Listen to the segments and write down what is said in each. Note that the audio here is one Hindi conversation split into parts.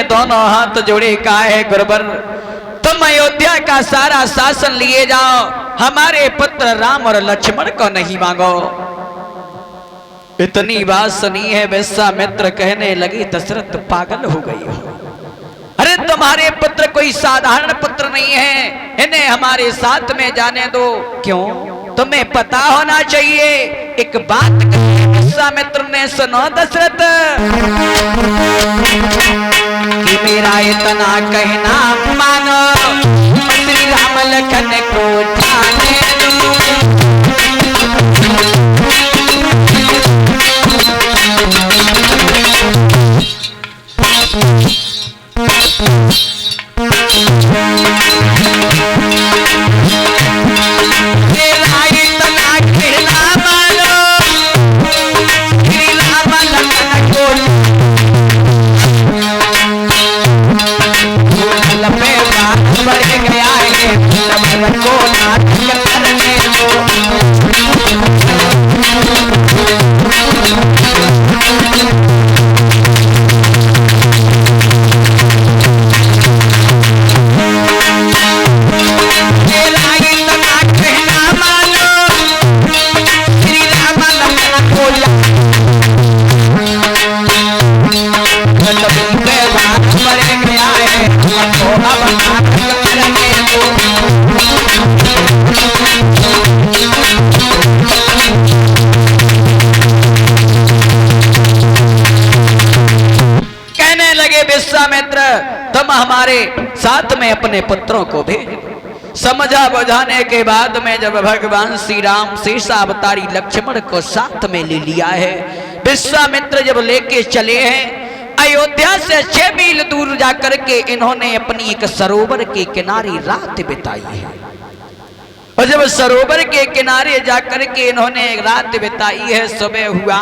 दोनों हाथ जोड़े कहा है गुरुवर तुम अयोध्या का सारा शासन लिए जाओ, हमारे पुत्र राम और लक्ष्मण को नहीं मांगो। इतनी बात सुनी है विश्वामित्र कहने लगी दशरथ पागल हो गई हो। अरे तुम्हारे पुत्र कोई साधारण पुत्र नहीं है, इन्हें हमारे साथ में जाने दो। क्यों? तुम्हें पता होना चाहिए। एक बात विश्वामित्र ने सुनो दशरथ कि मेरा इतना कहना मानो, श्री राम लखन को जाने दो। विश्वामित्र तुम हमारे साथ में अपने पुत्रों को भेज। समझा बुझाने के बाद में जब भगवान श्री राम शेषावतारी लक्ष्मण को साथ में ले लिया है, विश्वामित्र जब लेके चले हैं अयोध्या से 6 मील दूर जाकर के इन्होंने अपनी एक सरोवर के किनारे रात बिताई है। और जब सरोवर के किनारे जाकर के इन्होंने रात बिताई है, सुबह हुआ,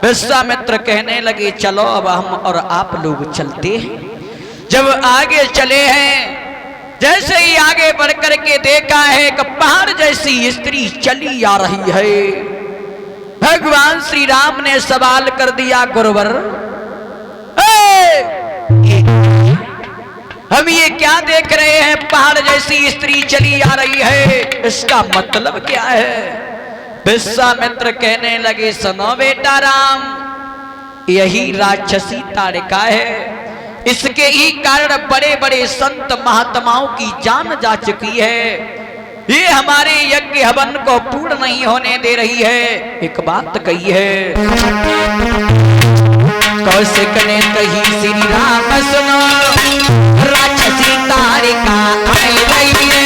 विश्वामित्र कहने लगे चलो अब हम और आप लोग चलते हैं। जब आगे चले हैं, जैसे ही आगे बढ़ कर के देखा है कि पहाड़ जैसी स्त्री चली आ रही है। भगवान श्री राम ने सवाल कर दिया गुरुवर हम ये क्या देख रहे हैं, पहाड़ जैसी स्त्री चली आ रही है, इसका मतलब क्या है? विश्वामित्र कहने लगे सुनो बेटा राम, यही राक्षसी ताड़का है, इसके ही कारण बड़े बड़े संत महात्माओं की जान जा चुकी है। ये हमारे यज्ञ हवन को पूर्ण नहीं होने दे रही है। एक बात कही है कौशिक ने कही श्री राम सुनो, राक्षसी ताड़का आई रही है।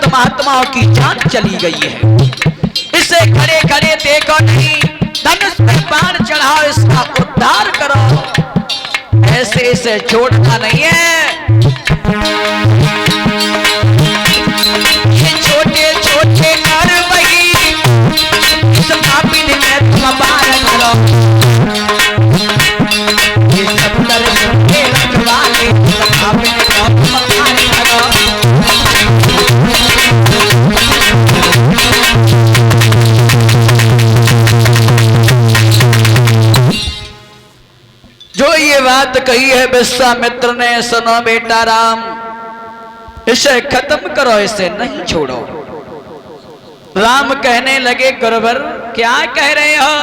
महात्माओं की जान चली गई है। इसे खड़े खड़े देखो नहीं, धनुष पे बाण चढ़ाओ, इसका उद्धार करो, ऐसे इसे छोड़ना नहीं है। ये छोटे छोटे कर वही इस पापी ने तुम बार करो, ये सब दर्शन के रखवाले पापी ने तुम बार करो। ये बात कही है विश्वामित्र ने, सुनो बेटा राम, इसे खत्म करो, इसे नहीं छोड़ो। राम कहने लगे गुरुवर क्या कह रहे हो?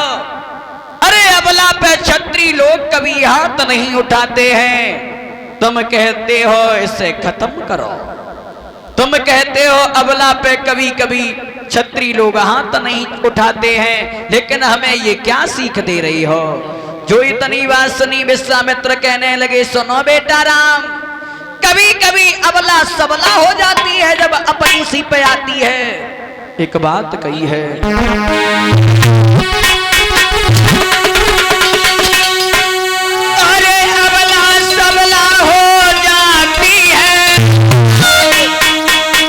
अरे अबला पे क्षत्रिय लोग कभी हाथ नहीं उठाते हैं, तुम कहते हो इसे खत्म करो। तुम कहते हो अबला पे कभी कभी क्षत्रिय लोग हाथ नहीं उठाते हैं, लेकिन हमें ये क्या सीख दे रही हो? जो इतनी बात सुनी विश्वामित्र कहने लगे, सुनो बेटा राम, कभी कभी अबला सबला हो जाती है जब अपनी सी पे आती है। एक बात कही है, अरे अबला सबला हो जाती है,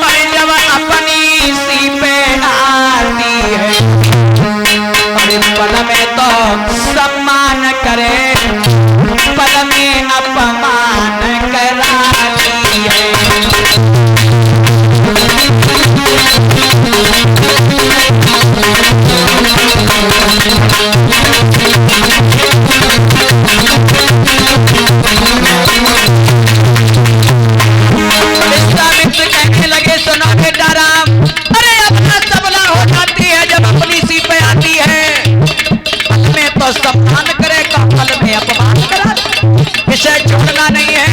अरे जब अपनी सी पे आती है, अरे पल में तो सम्मान करे, पल में अपमान कराती है। विश्वामित्र कहने लगे, सुनो बेटा राम, अरे अपना सबला हो जाती है जब अपनी सी पे आती है, पल में तो सम्मान करेगा, पल में अपमान करा, इसे छोड़ना नहीं है।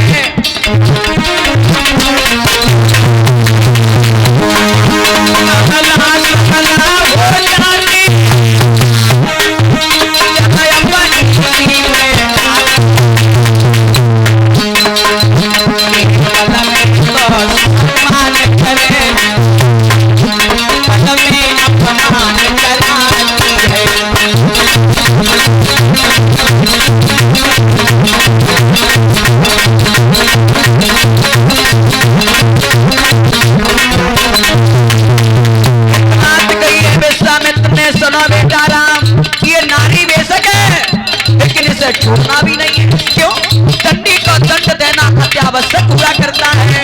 छोड़ना भी नहीं है, क्यों? दंडी को दंड देना अत्यावश्यक हुआ करता है।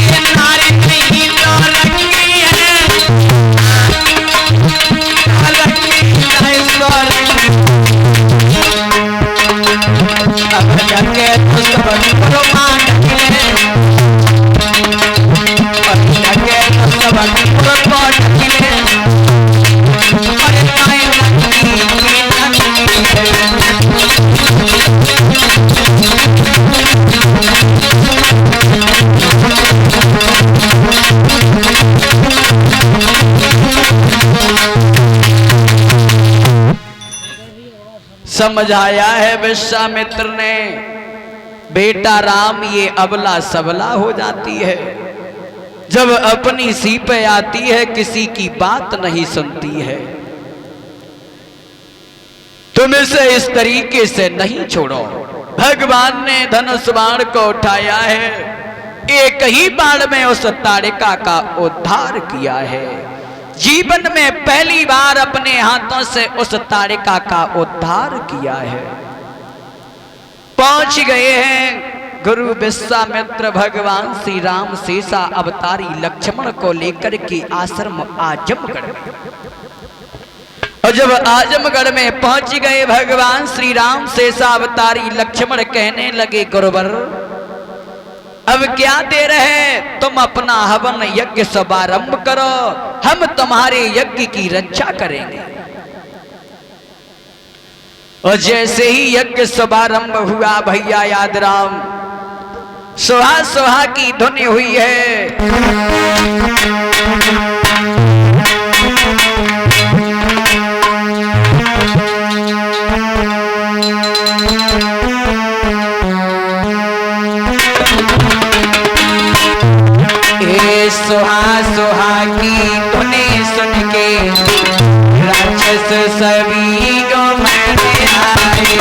ये नारी नहीं तो रंगी है, रंगी नहीं तो रंगी, अब जाके तो सब मान गिले, अब जाके तो सब मान गिले। समझाया है विश्वामित्र ने, बेटा राम ये अबला सबला हो जाती है जब अपनी सी पे आती है, किसी की बात नहीं सुनती है। तुम इसे इस तरीके से नहीं छोड़ो। भगवान ने धनुष बाण को उठाया है, एक ही बाण में उस ताड़िका का उद्धार किया है। जीवन में पहली बार अपने हाथों से उस ताड़िका का उद्धार किया है। पहुंच गए हैं गुरु विश्वामित्र भगवान श्री राम शेषा अवतारी लक्ष्मण को लेकर के आश्रम आजमगढ़ में। और जब आजमगढ़ में पहुंच गए भगवान श्री राम शेषा अवतारी लक्ष्मण कहने लगे, गुरुवर अब क्या देर है, तुम अपना हवन यज्ञ शुभारंभ करो, हम तुम्हारे यज्ञ की रक्षा करेंगे। और जैसे ही यज्ञ शुभारंभ हुआ भैया याद राम, सुहा सुहा की धुन हुई है। सुहा सुहा की धुने सुन के राक्षस सभी को मैंने आए।